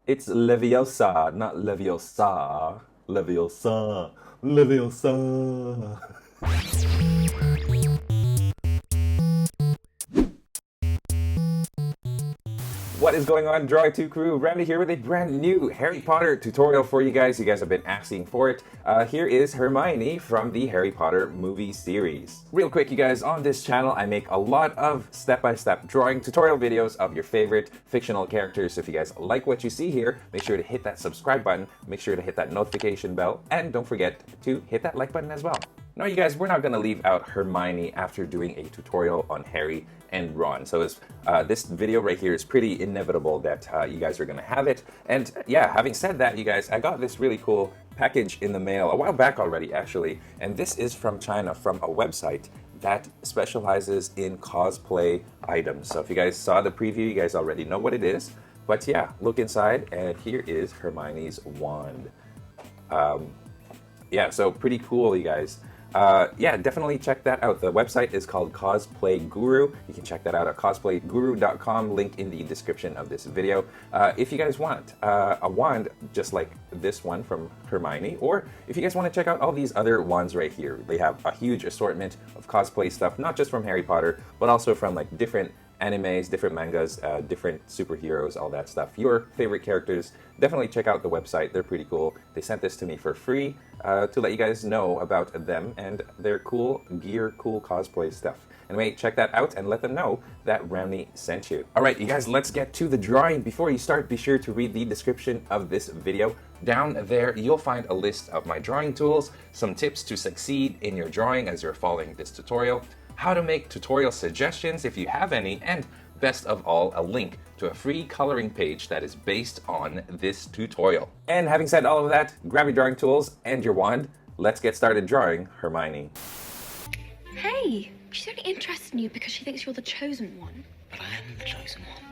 It's Leviosa, not Leviosa. Leviosa. Leviosa. What is going on, Drawing 2 crew? Ramny here with a brand new Harry Potter tutorial for you guys. You guys have been asking for it. Here is Hermione from the Harry Potter movie series. Real quick, you guys, on this channel, I make a lot of step-by-step drawing tutorial videos of your favorite fictional characters. So if you guys like what you see here, make sure to hit that subscribe button, make sure to hit that notification bell, and don't forget to hit that like button as well. Now, you guys, we're not going to leave out Hermione after doing a tutorial on Harry and Ron. So this video right here is pretty inevitable that you guys are going to have it. And yeah, having said that, you guys, I got this really cool package in the mail a while back already, actually. And this is from China, from a website that specializes in cosplay items. So if you guys saw the preview, you guys already know what it is. But yeah, look inside, and here is Hermione's wand. Yeah, so pretty cool, you guys. Yeah, definitely check that out. The website is called Cosplay Guru. You can check that out at cosplayguru.com, link in the description of this video. If you guys want a wand just like this one from Hermione, or if you guys want to check out all these other wands right here, they have a huge assortment of cosplay stuff, not just from Harry Potter, but also from like different animes, different mangas, different superheroes, all that stuff. Your favorite characters, definitely check out the website. They're pretty cool. They sent this to me for free to let you guys know about them and their cool gear, cool cosplay stuff. Anyway, check that out and let them know that Ramny sent you. All right, you guys, let's get to the drawing. Before you start, be sure to read the description of this video. Down there, you'll find a list of my drawing tools, some tips to succeed in your drawing as you're following this tutorial, how to make tutorial suggestions if you have any, and best of all, a link to a free coloring page that is based on this tutorial. And having said all of that, grab your drawing tools and your wand. Let's get started drawing Hermione. Hey, she's only interested in you because she thinks you're the chosen one. But I am the chosen one.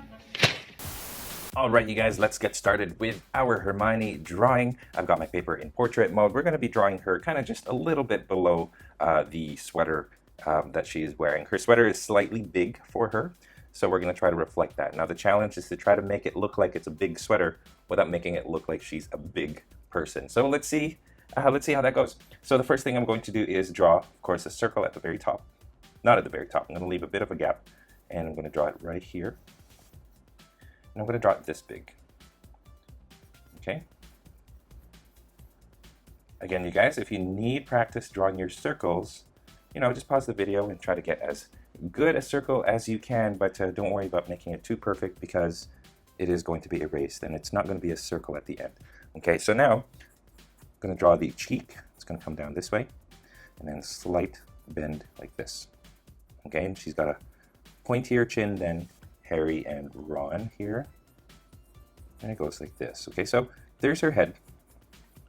All right, you guys, let's get started with our Hermione drawing. I've got my paper in portrait mode. We're going to be drawing her kind of just a little bit below the sweater that she is wearing. Her sweater is slightly big for her, so we're going to try to reflect that. Now the challenge is to try to make it look like it's a big sweater without making it look like she's a big person. So let's see how that goes. So the first thing I'm going to do is draw, of course, a circle at the very top. Not at the very top. I'm going to leave a bit of a gap, and I'm going to draw it right here. And I'm going to draw it this big. Okay. Again, you guys, if you need practice drawing your circles, you know, just pause the video and try to get as good a circle as you can, but don't worry about making it too perfect because it is going to be erased and it's not going to be a circle at the end. Okay, so now I'm going to draw the cheek. It's going to come down this way and then slight bend like this. Okay, and she's got a pointier chin than Harry and Ron here. And it goes like this. Okay, so there's her head.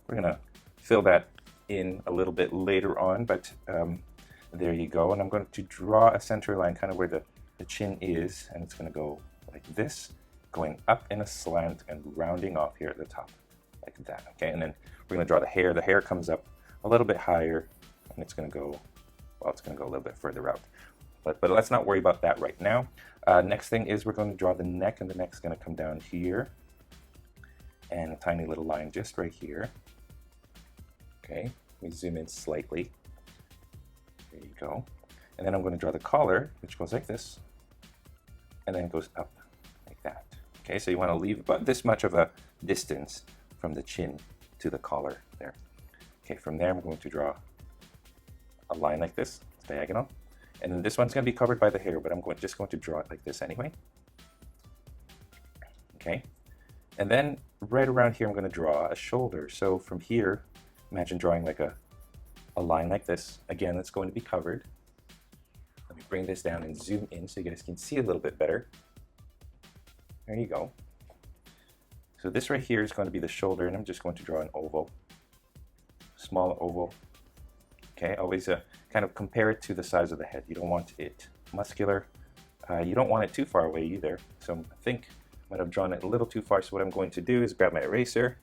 We're going to fill that in a little bit later on, but there you go. And I'm going to draw a center line kind of where the chin is, and it's going to go like this, going up in a slant and rounding off here at the top like that. Okay, and then we're going to draw the hair. The hair comes up a little bit higher, and it's going to go, well, it's going to go a little bit further out. But let's not worry about that right now. Next thing is we're going to draw the neck, and the neck's going to come down here, and a tiny little line just right here. Okay, let me zoom in slightly. There you go. And then I'm going to draw the collar, which goes like this, and then it goes up like that. Okay, so you want to leave about this much of a distance from the chin to the collar there. Okay, from there I'm going to draw a line like this, diagonal. And then this one's going to be covered by the hair, but I'm just going to draw it like this anyway. Okay, and then right around here I'm going to draw a shoulder. So from here, imagine drawing like a line like this. Again, it's going to be covered. Let me bring this down and zoom in so you guys can see a little bit better. There you go. So this right here is going to be the shoulder, and I'm just going to draw an oval, small oval. Okay, always kind of compare it to the size of the head. You don't want it muscular. You don't want it too far away either. So I think I might have drawn it a little too far. So what I'm going to do is grab my eraser,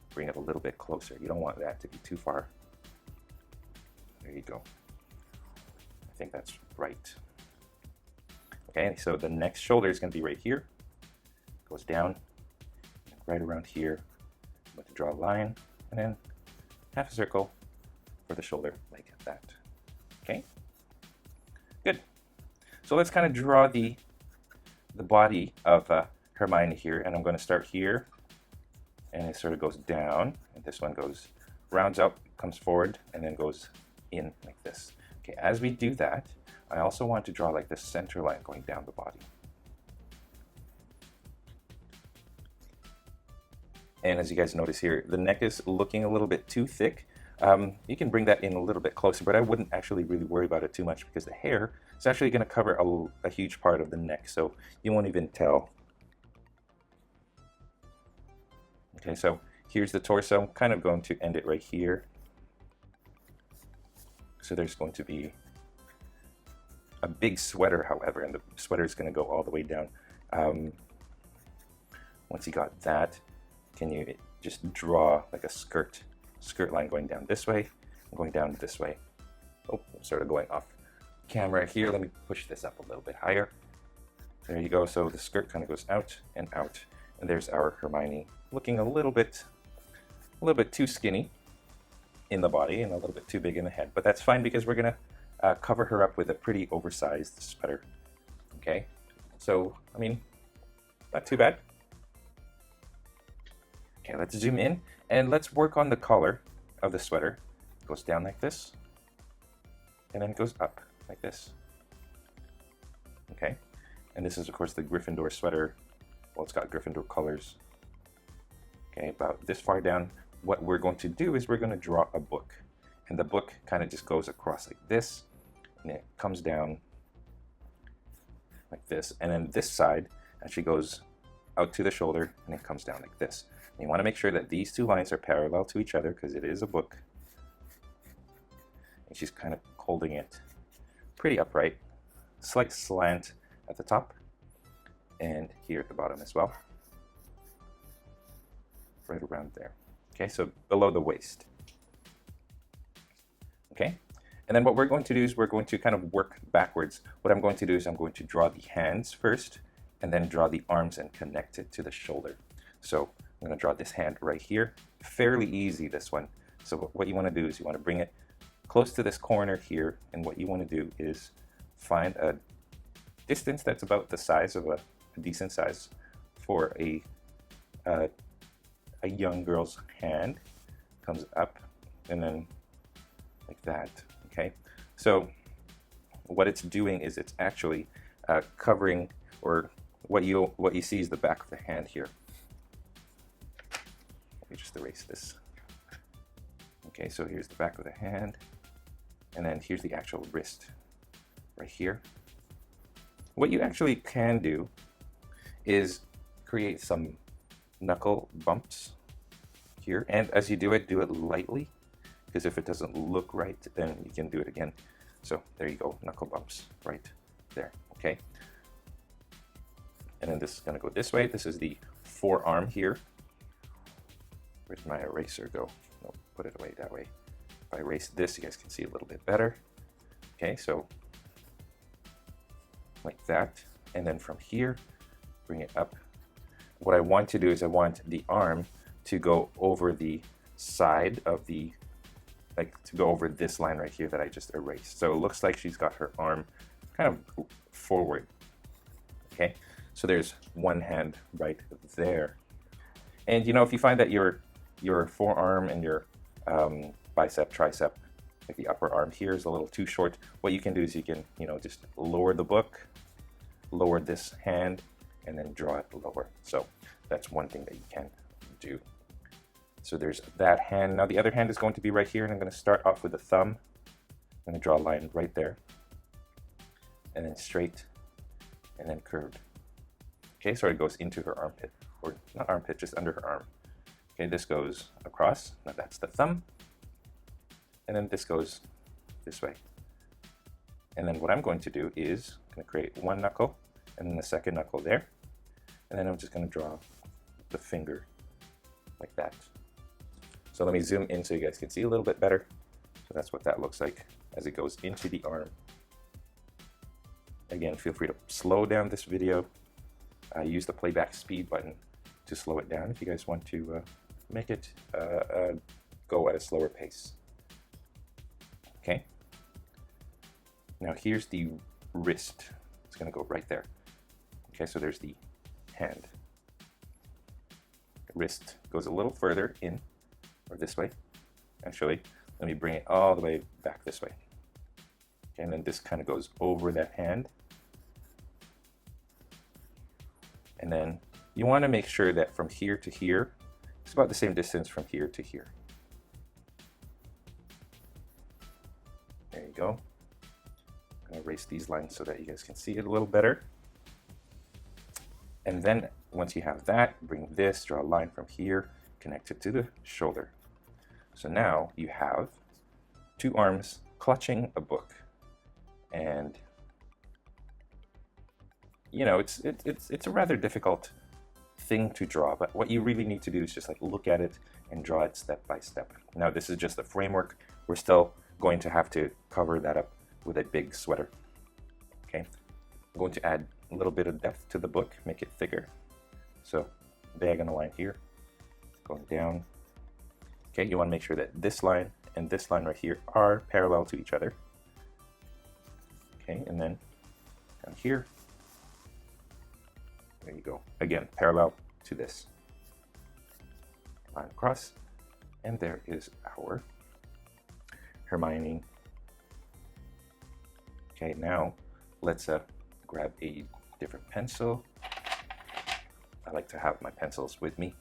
bring it a little bit closer. You don't want that to be too far. There you go. I think that's right. Okay, so the next shoulder is going to be right here. Goes down, right around here. I'm going to draw a line, and then half a circle for the shoulder, like that. Okay, good. So let's kind of draw the body of Hermione here, and I'm going to start here, and it sort of goes down, and this one goes, rounds up, comes forward, and then goes in like this. Okay, as we do that, I also want to draw like this center line going down the body. And as you guys notice here, the neck is looking a little bit too thick. You can bring that in a little bit closer, but I wouldn't actually really worry about it too much because the hair is actually going to cover a huge part of the neck, so you won't even tell. Okay, so here's the torso. I'm kind of going to end it right here. So there's going to be a big sweater, however, and the sweater is going to go all the way down. Once you got that, can you just draw like a skirt line going down this way, going down this way. Oh, I'm sort of going off camera here. Let me push this up a little bit higher. There you go. So the skirt kind of goes out and out, and there's our Hermione looking a little bit too skinny in the body and a little bit too big in the head, but that's fine because we're gonna cover her up with a pretty oversized sweater. Okay, so I mean, not too bad. Okay, let's zoom in and let's work on the collar of the sweater. It goes down like this, and then it goes up like this. Okay, and this is of course the Gryffindor sweater. Well, it's got Gryffindor colors. Okay, about this far down, what we're going to do is we're going to draw a book. And the book kind of just goes across like this, and it comes down like this. And then this side actually goes out to the shoulder, and it comes down like this. And you want to make sure that these two lines are parallel to each other because it is a book. And she's kind of holding it pretty upright. Slight slant at the top, and here at the bottom as well. Right around there. Okay, so below the waist. Okay, and then what we're going to do is we're going to kind of work backwards. What I'm going to do is I'm going to draw the hands first, and then draw the arms and connect it to the shoulder. So I'm going to draw this hand right here. Fairly easy, this one. So what you want to do is you want to bring it close to this corner here, and what you want to do is find a distance that's about the size of a decent size for a young girl's hand. Comes up and then like that. Okay, so what it's doing is it's actually covering, or what you see is the back of the hand here. Let me just erase this. Okay, so here's the back of the hand, and then here's the actual wrist right here. What you actually can do is create some knuckle bumps here, and as you do it lightly, because if it doesn't look right, then you can do it again. So there you go, knuckle bumps right there. Okay, and then this is going to go this way. This is the forearm here. Where's my eraser go? No, put it away that way. If I erase this, you guys can see a little bit better. Okay, so like that, and then from here, bring it up. What I want to do is I want the arm to go over the side of the, like to go over this line right here that I just erased. So it looks like she's got her arm kind of forward. Okay, so there's one hand right there. And you know, if you find that your forearm and your bicep, tricep, like the upper arm here is a little too short, what you can do is you can, you know, just lower the book, lower this hand, and then draw it lower. So that's one thing that you can do. So there's that hand. Now the other hand is going to be right here, and I'm going to start off with the thumb. I'm going to draw a line right there, and then straight, and then curved. Okay, so it goes into her armpit, or not armpit, just under her arm. Okay, this goes across. Now that's the thumb, and then this goes this way. And then what I'm going to do is I'm going to create one knuckle, and then the second knuckle there, and then I'm just going to draw the finger like that. So let me zoom in so you guys can see a little bit better. So that's what that looks like as it goes into the arm. Again, feel free to slow down this video. Use the playback speed button to slow it down if you guys want to make it go at a slower pace. Okay. Now here's the wrist. It's going to go right there. Okay, so there's the hand. The wrist goes a little further in, or this way. Actually, let me bring it all the way back this way. Okay, and then this kind of goes over that hand. And then you want to make sure that from here to here, it's about the same distance from here to here. There you go. I'm going to erase these lines so that you guys can see it a little better. And then once you have that, bring this, draw a line from here, connect it to the shoulder. So now you have two arms clutching a book. And you know, it's a rather difficult thing to draw, but what you really need to do is just like look at it and draw it step by step. Now this is just the framework. We're still going to have to cover that up with a big sweater. Okay, I'm going to add a little bit of depth to the book, make it thicker. So diagonal line here, going down. Okay, you want to make sure that this line and this line right here are parallel to each other. Okay, and then down here, there you go. Again, parallel to this. Line across, and there is our Hermione. Okay, now let's grab a different pencil. I like to have my pencils with me,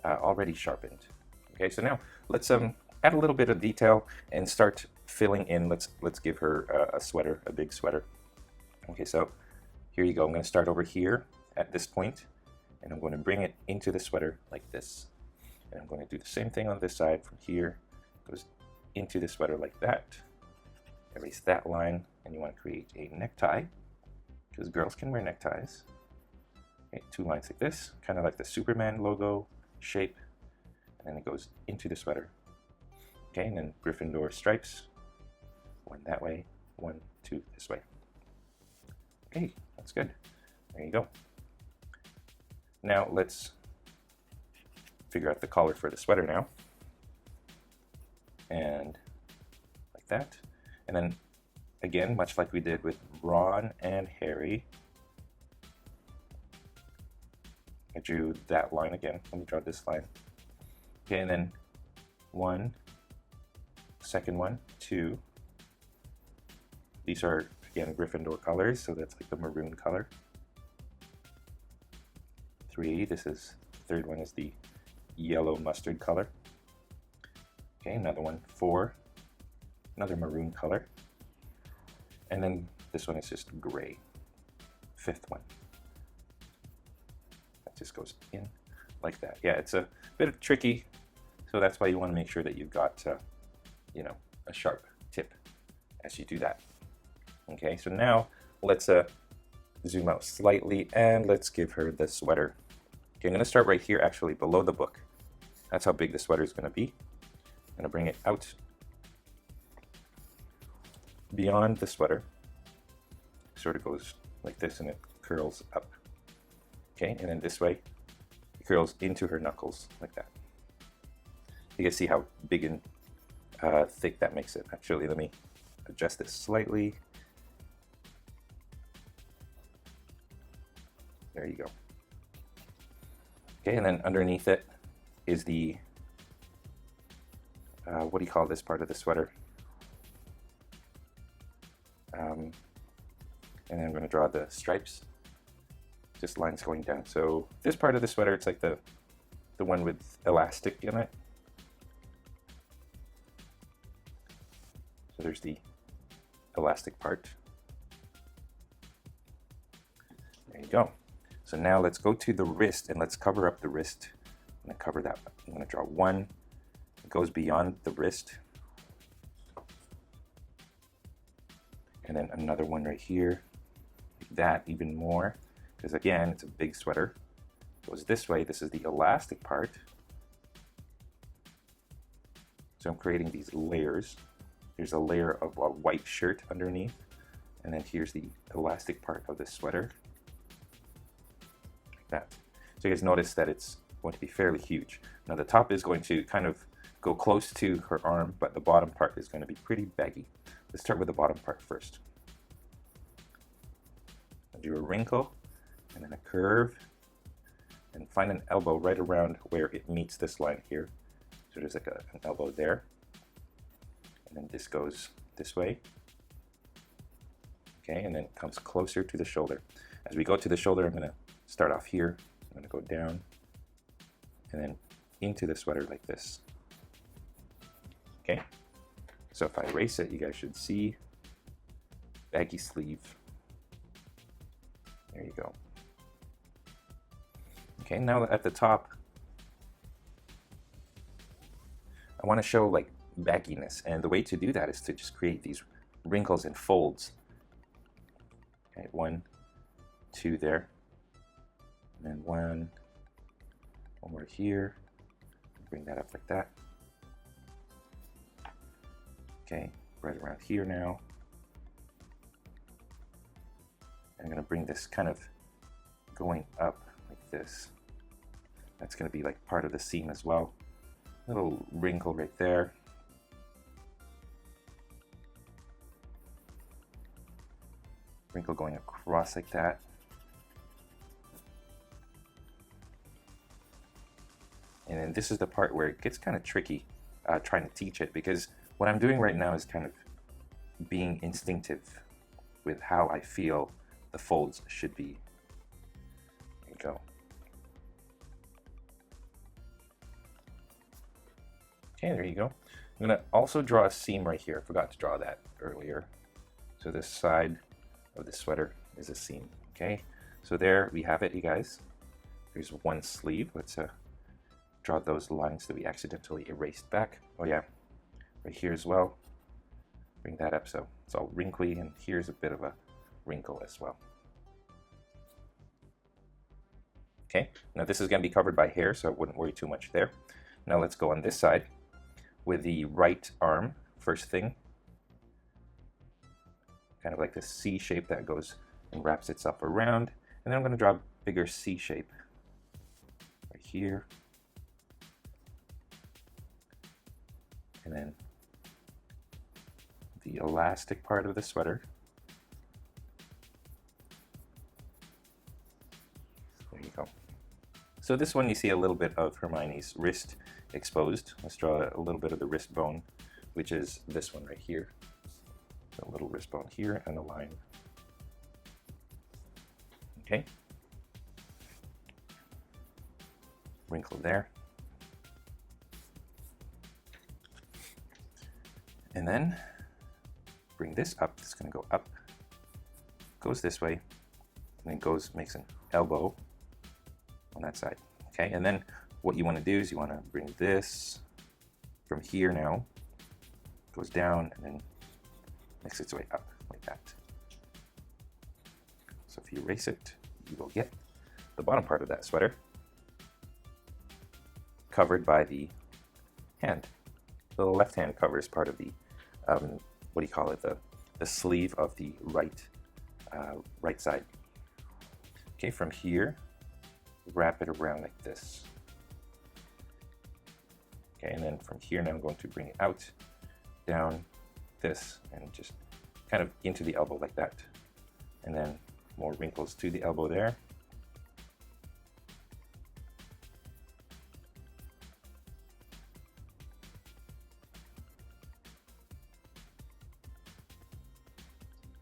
already sharpened. Okay, so now let's add a little bit of detail and start filling in. Let's give her a sweater, a big sweater. Okay, so here you go. I'm going to start over here at this point, and I'm going to bring it into the sweater like this. And I'm going to do the same thing on this side. From here, goes into the sweater like that. Erase that line, and you want to create a necktie, because girls can wear neckties. Okay, two lines like this, kind of like the Superman logo shape, and then it goes into the sweater. Okay, and then Gryffindor stripes, one that way, one, two this way. Okay, that's good. There you go. Now let's figure out the collar for the sweater now. And like that. And then again, much like we did with Ron and Harry, I drew that line again. Let me draw this line. Okay, and then one, second one, two. These are, again, Gryffindor colors, so that's like the maroon color. 3, this is, third one is the yellow mustard color. Okay, another one, 4, another maroon color. And then this one is just gray, 5th one. That just goes in like that. Yeah, it's a bit tricky, so that's why you want to make sure that you've got, you know, a sharp tip as you do that. Okay, so now let's zoom out slightly and let's give her the sweater. Okay, I'm going to start right here, actually below the book. That's how big the sweater is going to be. I'm going to bring it out beyond the sweater. Sort of goes like this and it curls up. Okay, and then this way it curls into her knuckles like that. You can see how big and thick that makes it. Actually, let me adjust this slightly. There you go. Okay, and then underneath it is the, what do you call this part of the sweater? And then I'm going to draw the stripes, just lines going down. So this part of the sweater, it's like the one with elastic in it. So there's the elastic part. There you go. So now let's go to the wrist and let's cover up the wrist. I'm going to cover that. I'm going to draw one. It goes beyond the wrist. And then another one right here. Like that, even more. Because again, it's a big sweater. It goes this way. This is the elastic part. So I'm creating these layers. There's a layer of a white shirt underneath. And then here's the elastic part of the sweater. That. So you guys notice that it's going to be fairly huge. Now the top is going to kind of go close to her arm, but the bottom part is going to be pretty baggy. Let's start with the bottom part first. I'll do a wrinkle and then a curve, and find an elbow right around where it meets this line here. So there's like an elbow there, and then this goes this way. Okay, and then it comes closer to the shoulder. As we go to the shoulder, I'm going to start off here. I'm going to go down and then into the sweater like this. Okay, so if I erase it, you guys should see baggy sleeve. There you go. Okay, now at the top, I want to show like bagginess, and the way to do that is to just create these wrinkles and folds. Okay, 1, 2 there, and then one more here. Bring that up like that. Okay, right around here now. I'm going to bring this kind of going up like this. That's going to be like part of the seam as well. Little wrinkle right there. Wrinkle going across like that. And then this is the part where it gets kind of tricky trying to teach it, because what I'm doing right now is kind of being instinctive with how I feel the folds should be. There you go. Okay, there you go. I'm going to also draw a seam right here. I forgot to draw that earlier. So this side of the sweater is a seam. Okay, so there we have it, you guys. There's one sleeve. Let's draw those lines that we accidentally erased back. Oh yeah, right here as well. Bring that up so it's all wrinkly, and here's a bit of a wrinkle as well. Okay, now this is going to be covered by hair, so I wouldn't worry too much there. Now let's go on this side with the right arm. First thing, kind of like this C shape that goes and wraps itself around, and then I'm going to draw a bigger C shape right here, and then the elastic part of the sweater. There you go. So this one you see a little bit of Hermione's wrist exposed. Let's draw a little bit of the wrist bone, which is this one right here. A little wrist bone here and a line. Okay. Wrinkle there. And then bring this up. It's going to go up, goes this way, and then makes an elbow on that side. Okay, and then what you want to do is you want to bring this from here now, goes down, and then makes its way up like that. So if you erase it, you will get the bottom part of that sweater covered by the hand. The left hand covers part of the what do you call it, the sleeve of the right side. Okay, from here, wrap it around like this. Okay, and then from here now I'm going to bring it out, down this, and just kind of into the elbow like that. And then more wrinkles to the elbow there.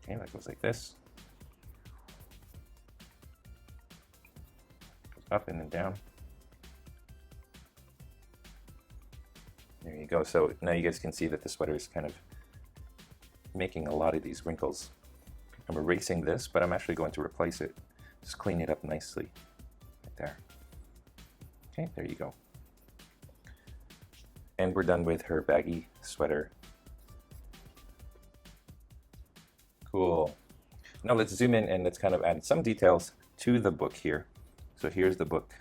Okay, that goes like this. Goes up and then down. There you go. So now you guys can see that the sweater is kind of making a lot of these wrinkles. I'm erasing this, but I'm actually going to replace it. Just clean it up nicely. Right there. Okay, there you go. And we're done with her baggy sweater. Cool. Now let's zoom in and let's kind of add some details to the book here. So here's the book.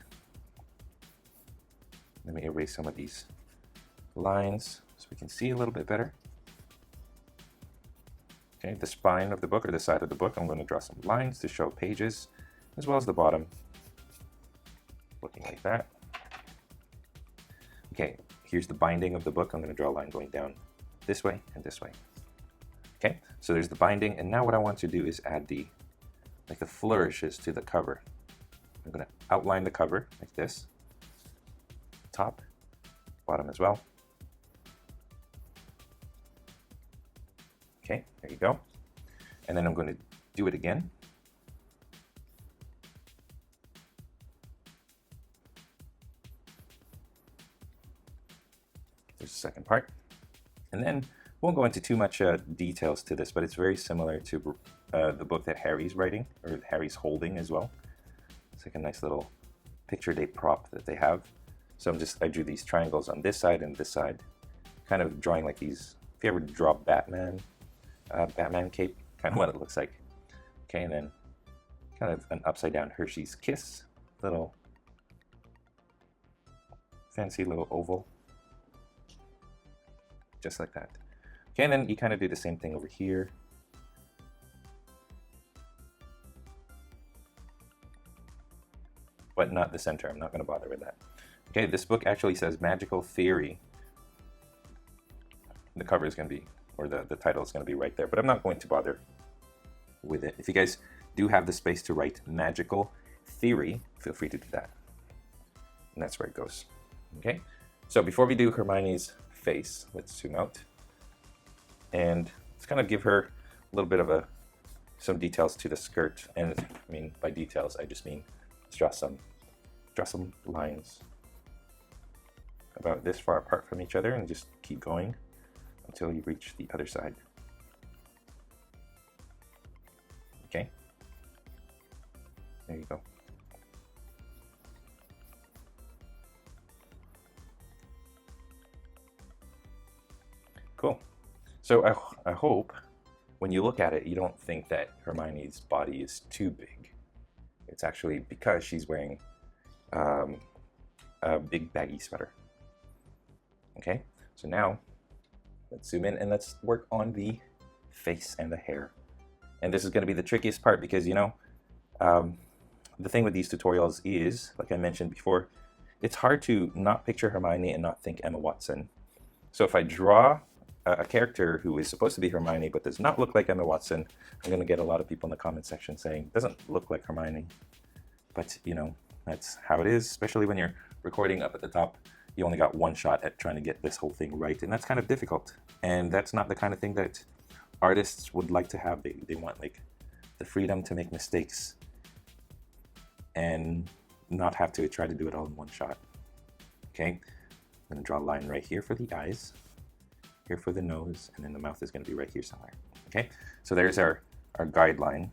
Let me erase some of these lines so we can see a little bit better. Okay, the spine of the book, or the side of the book, I'm going to draw some lines to show pages, as well as the bottom, looking like that. Okay, here's the binding of the book. I'm going to draw a line going down this way and this way. Okay, so there's the binding, and now what I want to do is add the flourishes to the cover. I'm going to outline the cover like this, top, bottom as well. Okay, there you go. And then I'm going to do it again. There's the second part. And then won't go into too much details to this, but it's very similar to the book that Harry's writing, or Harry's holding as well. It's like a nice little picture day prop that they have. So I drew these triangles on this side and this side, kind of drawing like these, if you ever draw Batman cape, kind of what it looks like. Okay, and then kind of an upside down Hershey's Kiss, little fancy little oval, just like that. Okay, and then you kind of do the same thing over here. But not the center. I'm not going to bother with that. Okay, this book actually says Magical Theory. The cover is going to be, or the title is going to be right there, but I'm not going to bother with it. If you guys do have the space to write Magical Theory, feel free to do that. And that's where it goes. Okay, so before we do Hermione's face, let's zoom out. And let's kind of give her a little bit of some details to the skirt. And I mean, by details, I just mean let's draw some lines about this far apart from each other, and just keep going until you reach the other side. Okay, there you go. Cool. So I hope when you look at it, you don't think that Hermione's body is too big. It's actually because she's wearing a big baggy sweater. Okay, so now let's zoom in and let's work on the face and the hair. And this is going to be the trickiest part because, you know, the thing with these tutorials is, like I mentioned before, it's hard to not picture Hermione and not think Emma Watson. So if I draw a character who is supposed to be Hermione but does not look like Emma Watson, I'm going to get a lot of people in the comment section saying, doesn't look like Hermione. But, you know, that's how it is, especially when you're recording up at the top. You only got one shot at trying to get this whole thing right, and that's kind of difficult. And that's not the kind of thing that artists would like to have. They want like the freedom to make mistakes and not have to try to do it all in one shot. Okay, I'm going to draw a line right here for the eyes, here for the nose, and then the mouth is going to be right here somewhere. Okay, so there's our guideline.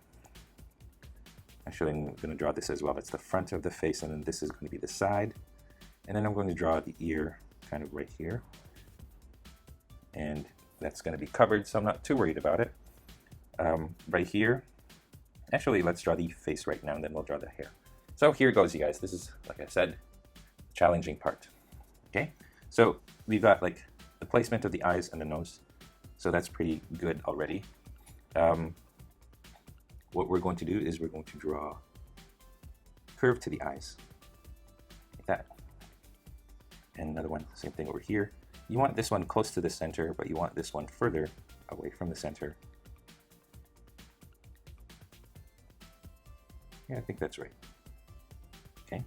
Actually, I'm going to draw this as well. That's the front of the face, and then this is going to be the side. And then I'm going to draw the ear kind of right here. And that's going to be covered, so I'm not too worried about it. Right here, actually, let's draw the face right now, and then we'll draw the hair. So here goes, you guys. This is, like I said, the challenging part. Okay, so we've got like the placement of the eyes and the nose. So that's pretty good already. What we're going to do is we're going to draw a curve to the eyes, like that. And another one, same thing over here. You want this one close to the center, but you want this one further away from the center. Yeah, I think that's right. Okay.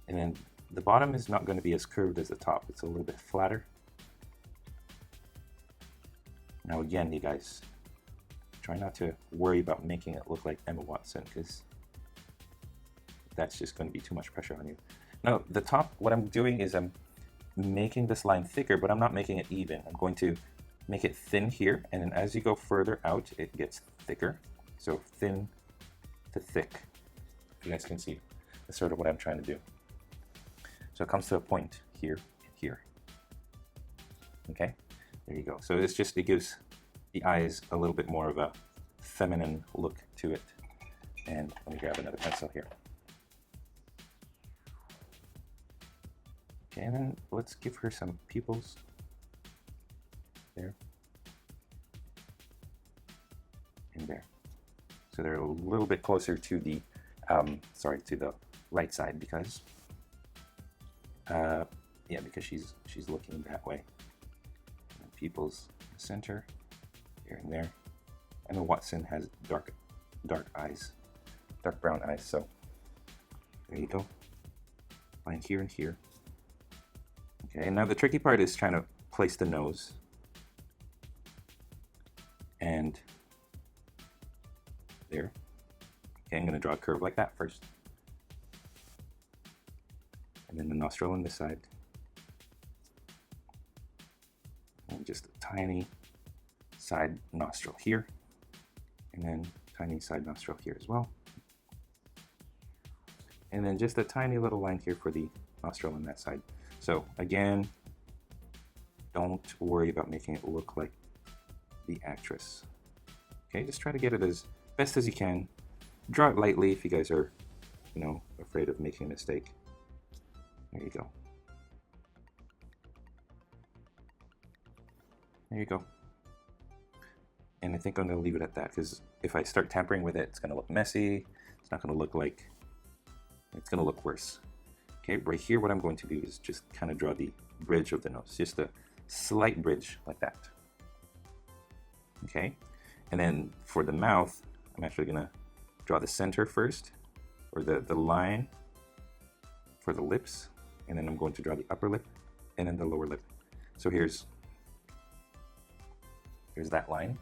And then the bottom is not going to be as curved as the top. It's a little bit flatter. Now again, you guys, try not to worry about making it look like Emma Watson, because that's just going to be too much pressure on you. Now, the top, what I'm doing is I'm making this line thicker, but I'm not making it even. I'm going to make it thin here, and then as you go further out, it gets thicker. So thin to thick. You guys can see that's sort of what I'm trying to do. So it comes to a point here and here. Okay, there you go. So it's just, it gives the eyes a little bit more of a feminine look to it. And let me grab another pencil here. Okay, and then let's give her some pupils. There. And there. So they're a little bit closer to the, to the right side, because Yeah, because she's looking that way. And pupils in the center, here and there. I know Watson has dark eyes, dark brown eyes, so there you go. Line here and here. Okay, and now the tricky part is trying to place the nose. And there. Okay, I'm going to draw a curve like that first. And then the nostril on this side. And just a tiny side nostril here. And then tiny side nostril here as well. And then just a tiny little line here for the nostril on that side. So again, don't worry about making it look like the actress. Okay, just try to get it as best as you can. Draw it lightly if you guys are, you know, afraid of making a mistake. There you go. There you go. And I think I'm going to leave it at that, because if I start tampering with it, it's going to look messy. It's not going to look like, it's going to look worse. Okay, right here what I'm going to do is just kind of draw the bridge of the nose. Just a slight bridge like that. Okay, and then for the mouth, I'm actually going to draw the center first, or the line for the lips, and then I'm going to draw the upper lip and then the lower lip. So here's that line.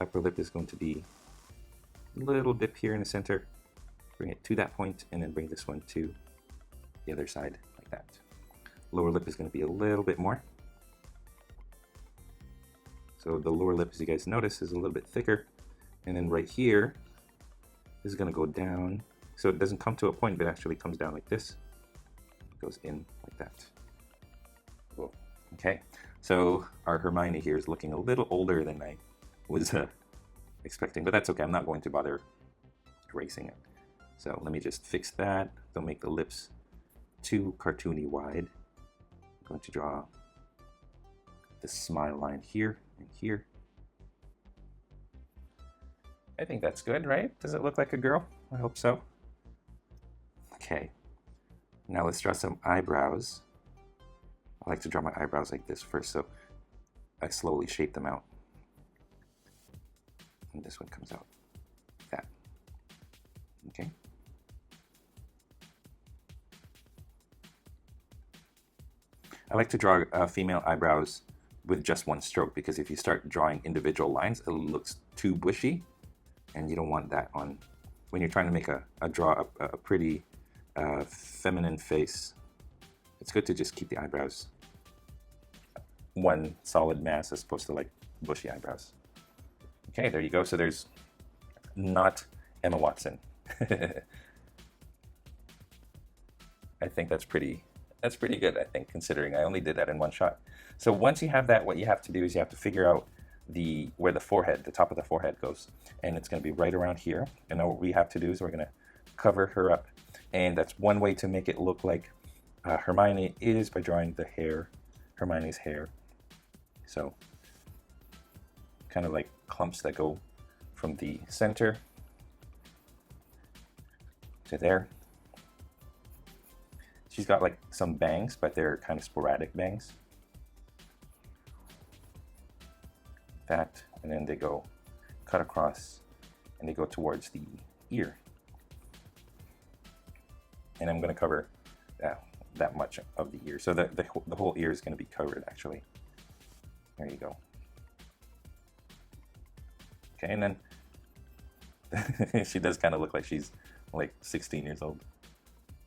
Upper lip is going to be a little dip here in the center, bring it to that point, and then bring this one to the other side like that. Lower lip is going to be a little bit more. So the lower lip, as you guys notice, is a little bit thicker. And then right here is going to go down. So it doesn't come to a point, but actually comes down like this. It goes in like that. Cool. Okay, so our Hermione here is looking a little older than I was expecting, but that's okay. I'm not going to bother erasing it. So let me just fix that. Don't make the lips too cartoony wide. I'm going to draw the smile line here and here. I think that's good, right? Does it look like a girl? I hope so. Okay, now let's draw some eyebrows. I like to draw my eyebrows like this first, so I slowly shape them out. And this one comes out like that. Okay. I like to draw female eyebrows with just one stroke, because if you start drawing individual lines, it looks too bushy, and you don't want that on when you're trying to make a pretty feminine face. It's good to just keep the eyebrows one solid mass as opposed to like bushy eyebrows. Okay, there you go. So there's not Emma Watson. I think that's pretty good, I think, considering I only did that in one shot. So once you have that, what you have to do is you have to figure out where the top of the forehead goes. And it's going to be right around here. And now what we have to do is we're going to cover her up. And that's one way to make it look like Hermione is by drawing the hair, Hermione's hair. So kind of like clumps that go from the center to there. She's got like some bangs, but they're kind of sporadic bangs. That, and then they go cut across and they go towards the ear. And I'm going to cover that much of the ear. So the whole ear is going to be covered, actually. There you go. Okay, and then she does kind of look like she's like 16 years old.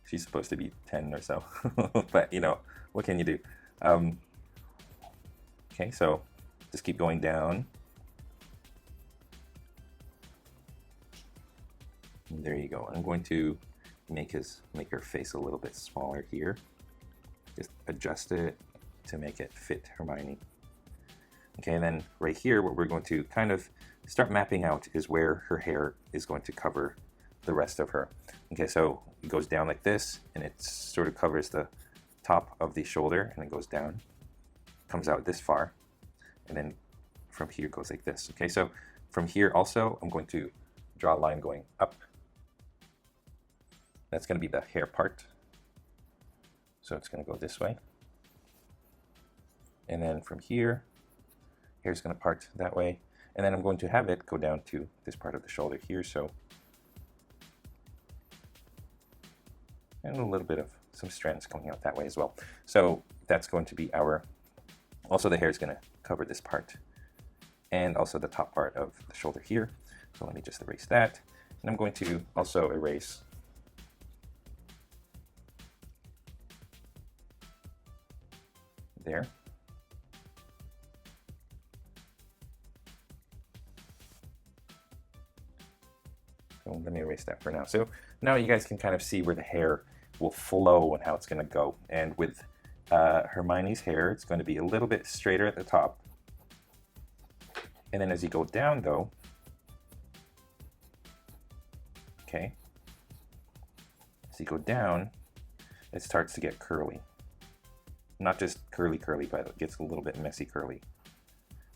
She's supposed to be 10 or so. But, you know, what can you do? Okay, so just keep going down. And there you go. I'm going to make her face a little bit smaller here. Just adjust it to make it fit Hermione. Okay, and then right here, what we're going to kind of start mapping out is where her hair is going to cover the rest of her. Okay, so it goes down like this, and it sort of covers the top of the shoulder, and it goes down, comes out this far, and then from here goes like this. Okay, so from here also, I'm going to draw a line going up That's going to be the hair part. So it's going to go this way. And then from here, hair's going to part that way. And then I'm going to have it go down to this part of the shoulder here. So, and a little bit of some strands coming out that way as well. So that's going to be our, also the hair is going to cover this part and also the top part of the shoulder here. So let me just erase that. And I'm going to also erase there. So let me erase that for now. So now you guys can kind of see where the hair will flow and how it's going to go. And with Hermione's hair, it's going to be a little bit straighter at the top. And then as you go down though, okay, as you go down, it starts to get curly. Not just curly, but it gets a little bit messy curly.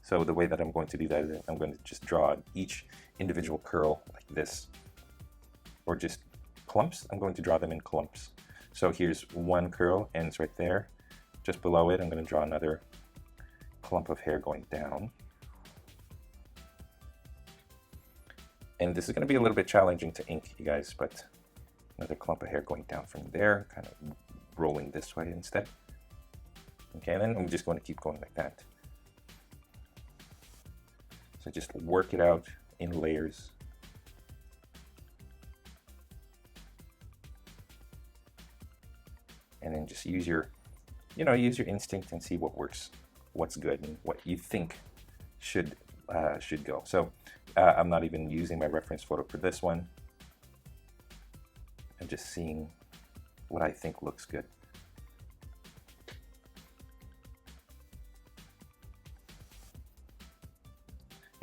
So the way that I'm going to do that is I'm going to just draw each individual curl like this. Or just clumps. I'm going to draw them in clumps. So here's one curl, ends right there. Just below it, I'm going to draw another clump of hair going down. And this is going to be a little bit challenging to ink, you guys, but another clump of hair going down from there, kind of rolling this way instead. Okay, and then I'm just going to keep going like that. So just work it out in layers. And then just use your, use your instinct and see what works, what's good, and what you think should go. So I'm not even using my reference photo for this one. I'm just seeing what I think looks good.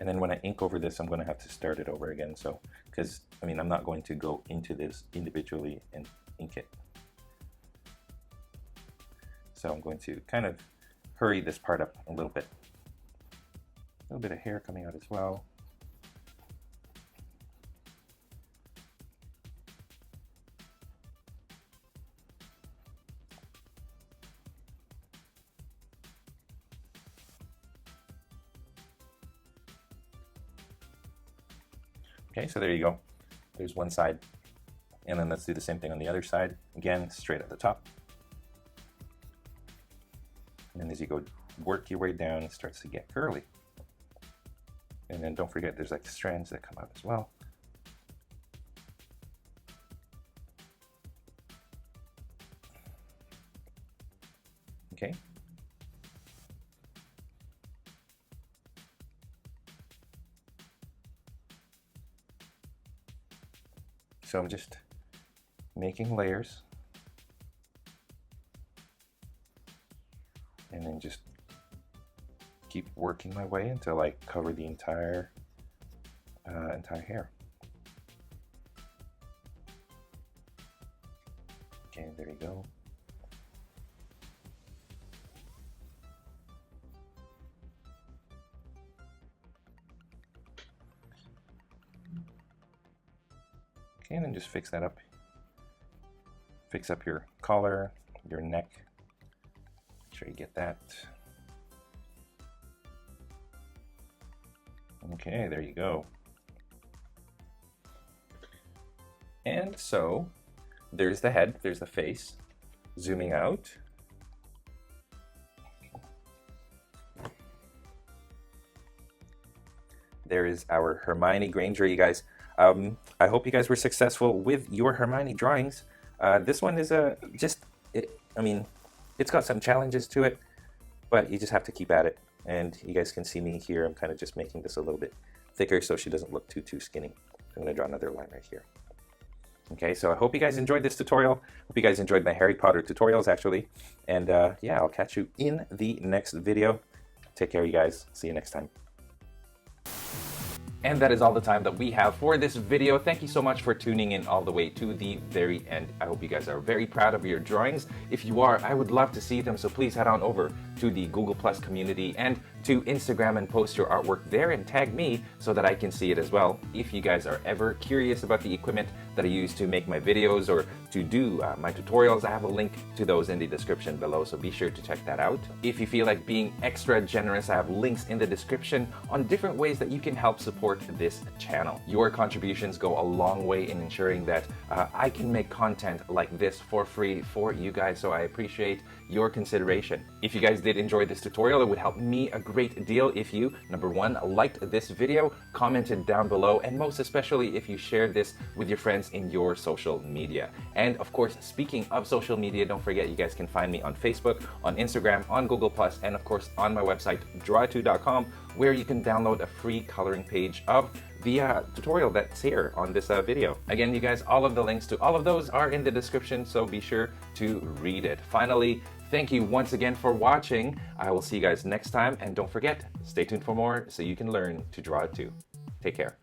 And then when I ink over this, I'm going to have to start it over again. So, because, I'm not going to go into this individually and ink it. So I'm going to kind of hurry this part up a little bit. A little bit of hair coming out as well. Okay, so there you go. There's one side. And then let's do the same thing on the other side. Again, straight at the top. And as you go work your way down, it starts to get curly. And then don't forget there's like strands that come out as well. Okay. So I'm just making layers. And then just keep working my way until I cover the entire hair. Okay, there you go. Okay, and then just fix that up. Fix up your collar, your neck. Make sure you get that. Okay, there you go. And so there's the head, there's the face. Zooming out. There is our Hermione Granger, you guys. I hope you guys were successful with your Hermione drawings. This one is it's got some challenges to it, but you just have to keep at it. And you guys can see me here. I'm kind of just making this a little bit thicker so she doesn't look too skinny. I'm going to draw another line right here. Okay, so I hope you guys enjoyed this tutorial. Hope you guys enjoyed my Harry Potter tutorials, actually. And yeah, I'll catch you in the next video. Take care, you guys. See you next time. And that is all the time that we have for this video. Thank you so much for tuning in all the way to the very end. I hope you guys are very proud of your drawings. If you are, I would love to see them, so please head on over to the Google Plus community and to Instagram and post your artwork there and tag me so that I can see it as well. If you guys are ever curious about the equipment that I use to make my videos or to do my tutorials, I have a link to those in the description below, so be sure to check that out. If you feel like being extra generous, I have links in the description on different ways that you can help support this channel. Your contributions go a long way in ensuring that I can make content like this for free for you guys, so I appreciate your consideration. If you guys did enjoy this tutorial, it would help me a great deal if you, number one, liked this video, commented down below, and most especially if you shared this with your friends in your social media. And of course, speaking of social media, don't forget you guys can find me on Facebook, on Instagram, on Google+, and of course on my website, draw2.com, where you can download a free coloring page of the tutorial that's here on this video. Again, you guys, all of the links to all of those are in the description, so be sure to read it. Finally, thank you once again for watching. I will see you guys next time, and don't forget, stay tuned for more so you can learn to draw too. Take care.